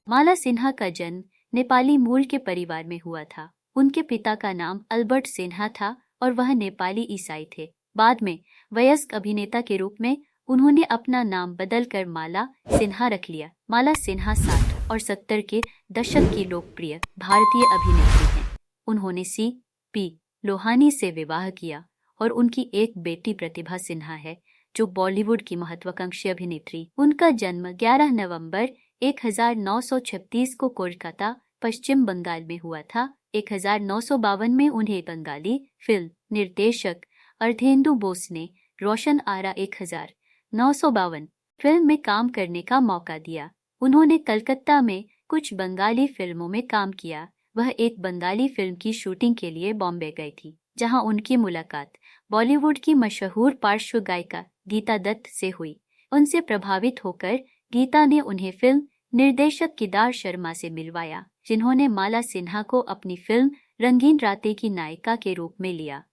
माला सिन्हा का जन्म नेपाली मूल के परिवार में हुआ था। उनके पिता का नाम अल्बर्ट सिन्हा था और वह नेपाली ईसाई थे। बाद में वयस्क अभिनेता के रूप में उन्होंने अपना नाम बदलकर माला सिन्हा रख लिया। माला सिन्हा 60 और 70 के दशक की लोकप्रिय भारतीय अभिनेत्री हैं। उन्होंने C.P. लोहानी से विवाह किया और उनकी एक बेटी प्रतिभा सिन्हा है, जो बॉलीवुड की महत्वाकांक्षी अभिनेत्री। उनका जन्म 11 नवंबर 1936 को कोलकाता, पश्चिम बंगाल में हुआ था। 1952 में उन्हें बंगाली फिल्म निर्देशक अर्धेंदु बोस ने रोशन आरा 1952 फिल्म में काम करने का मौका दिया। उन्होंने कलकत्ता में कुछ बंगाली फिल्मों में काम किया। वह एक बंगाली फिल्म की शूटिंग के लिए बॉम्बे गई थी, जहां उनकी मुलाकात बॉलीवुड की मशहूर पार्श्व गायिका गीता दत्त से हुई। उनसे प्रभावित होकर गीता ने उन्हें फिल्म निर्देशक केदार शर्मा से मिलवाया, जिन्होंने माला सिन्हा को अपनी फिल्म रंगीन रातें की नायिका के रूप में लिया।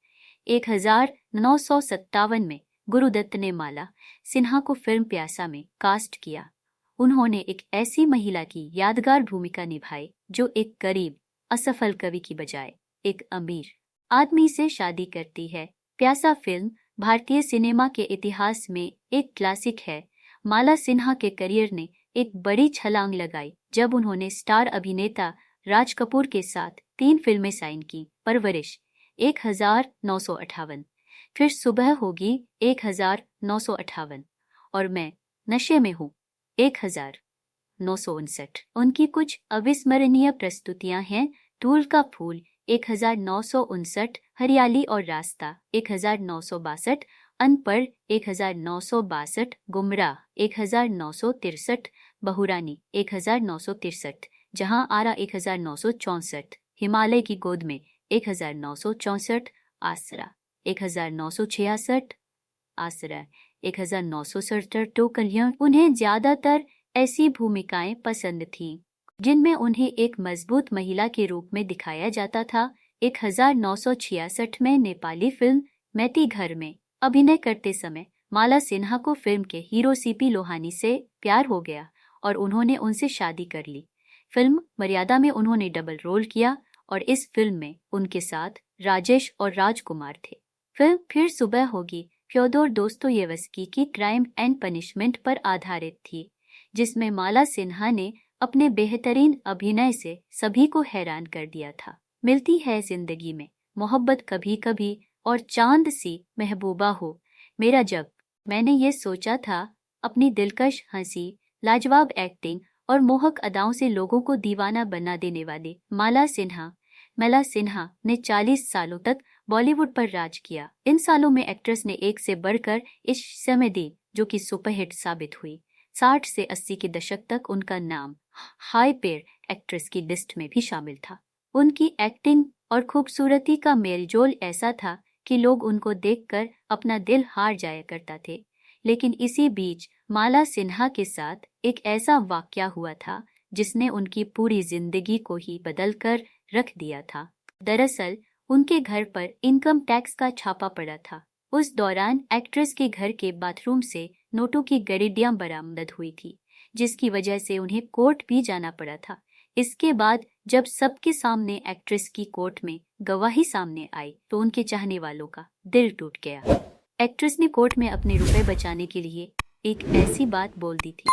1957 में गुरुदत्त ने माला सिन्हा को फिल्म प्यासा में कास्ट किया। उन्होंने एक ऐसी महिला की यादगार भूमिका निभाई जो एक गरीब असफल कवि की बजाय एक अमीर आदमी से शादी करती है। प्यासा फिल्म भारतीय सिनेमा के इतिहास में एक क्लासिक है। माला सिन्हा के करियर ने एक बड़ी छलांग लगाई जब उन्होंने स्टार अभिनेता राज कपूर के साथ 3 फिल्में साइन की। परवरिश 1958, फिर सुबह होगी 1958 और मैं नशे में हूँ 1959। उनकी कुछ अविस्मरणीय प्रस्तुतियां हैं: धूल का फूल 1959, हरियाली और रास्ता 1962, अनपढ़ 1962, गुमराह 1963, बहुरानी 1963, जहां आरा 1964, हिमालय की गोद में 1964, आसरा 1966, आसरा 1967, तो कलियां। उन्हें ज्यादातर ऐसी भूमिकाएं पसंद थीं जिनमें उन्हें एक मजबूत महिला के रूप में दिखाया जाता था। 1966 में नेपाली फिल्म मैती घर में अभिनय करते समय माला सिन्हा को फिल्म के हीरो C.P. लोहानी से प्यार हो गया और उन्होंने उनसे शादी कर ली। फिल्म मर्यादा में उन्होंने डबल रोल किया और इस फिल्म में उनके साथ राजेश और राजकुमार थे। फिल्म फिर सुबह होगी फ्योदोर दोस्तोयेवस्की की क्राइम एंड पनिशमेंट पर आधारित थी, जिसमें माला सिन्हा ने अपने बेहतरीन अभिनय से सभी को हैरान कर दिया था। मिलती है जिंदगी में, मोहब्बत कभी कभी और चांद सी महबूबा हो मेरा जब। मैंने ये सोचा था, अपनी दिलकश हंसी, लाजवाब एक्टिंग और मोहक अदाओं से लोगों को दीवाना बना देने वाले माला सिन्हा ने 40 सालों तक बॉलीवुड पर राज किया। इन सालों में एक्ट्रेस ने एक से बढ़कर इस समय दी, जो कि सुपरहिट साबित हुई। 60 से 80 के दशक तक उनका नाम हाई पेड एक्ट्रेस की लिस्ट में भी शामिल था। उनकी एक्टिंग और खूबसूरती का मेलजोल ऐसा था कि लोग उनको देखकर अपना दिल हार जाया करता थे। लेकिन इसी बीच माला सिन्हा के साथ एक ऐसा वाकया हुआ था जिसने उनकी पूरी जिंदगी को ही बदलकर रख दिया था। दरअसल उनके घर पर इनकम टैक्स का छापा पड़ा था। उस दौरान एक्ट्रेस के घर के बाथरूम से नोटों की गड्डियां बरामद हुई थी, जिसकी वजह से उन्हें कोर्ट भी जाना पड़ा था। इसके बाद जब सबके सामने एक्ट्रेस की कोर्ट में गवाही सामने आई तो उनके चाहने वालों का दिल टूट गया। एक्ट्रेस ने कोर्ट में अपने रुपए बचाने के लिए एक ऐसी बात बोल दी थी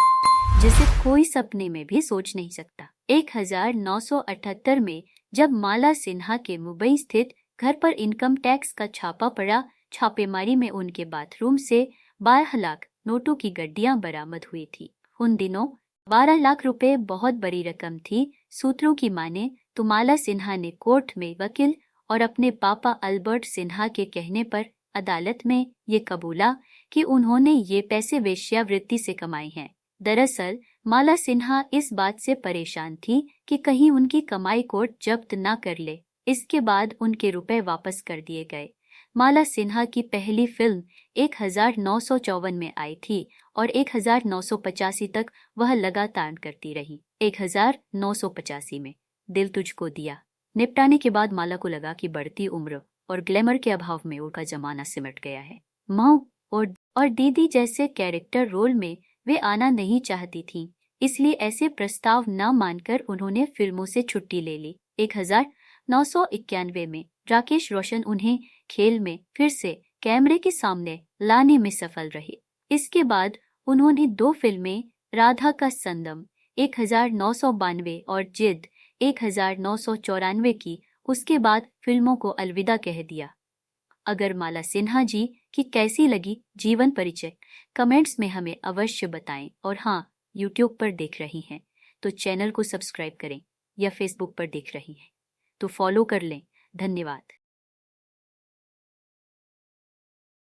जिसे कोई सपने में भी सोच नहीं सकता। 1978 में जब माला सिन्हा के मुंबई स्थित घर पर इनकम टैक्स का छापा पड़ा, छापेमारी में उनके बाथरूम से 12 लाख नोटों की गड्डियां बरामद हुई थी। उन दिनों 12 लाख रुपए बहुत बड़ी रकम थी। सूत्रों की माने तो माला सिन्हा ने कोर्ट में वकील और अपने पापा अल्बर्ट सिन्हा के कहने पर अदालत में ये कबूला कि उन्होंने ये पैसे वेश्यावृत्ति से कमाए हैं। दरअसल माला सिन्हा इस बात से परेशान थी कि कहीं उनकी कमाई कोर्ट जब्त न कर ले। इसके बाद उनके रुपए वापस कर दिए गए। माला सिन्हा की पहली फिल्म 1954 में आई थी और 1985 तक वह लगातार करती रही। 1985 में दिल तुझको दिया निपटाने के बाद माला को लगा कि बढ़ती उम्र और ग्लैमर के अभाव में उनका जमाना सिमट गया है। माँ और दीदी जैसे कैरेक्टर रोल में वे आना नहीं चाहती थीं। इसलिए ऐसे प्रस्ताव न मानकर उन्होंने फिल्मों से छुट्टी ले ली। 1991 में राकेश रोशन उन्हें खेल में फिर से कैमरे के सामने लाने में सफल रहे। इसके बाद उन्होंने 2 फिल्में राधा का संदम 1992 और जिद 1994 की। उसके बाद फिल्मों को अलविदा कह दिया। अगर माला सिन्हा जी की कैसी लगी जीवन परिचय कमेंट्स में हमें अवश्य बताएं। और हाँ, यूट्यूब पर देख रही हैं तो चैनल को सब्सक्राइब करें, या फेसबुक पर देख रही हैं तो फॉलो कर लें। धन्यवाद।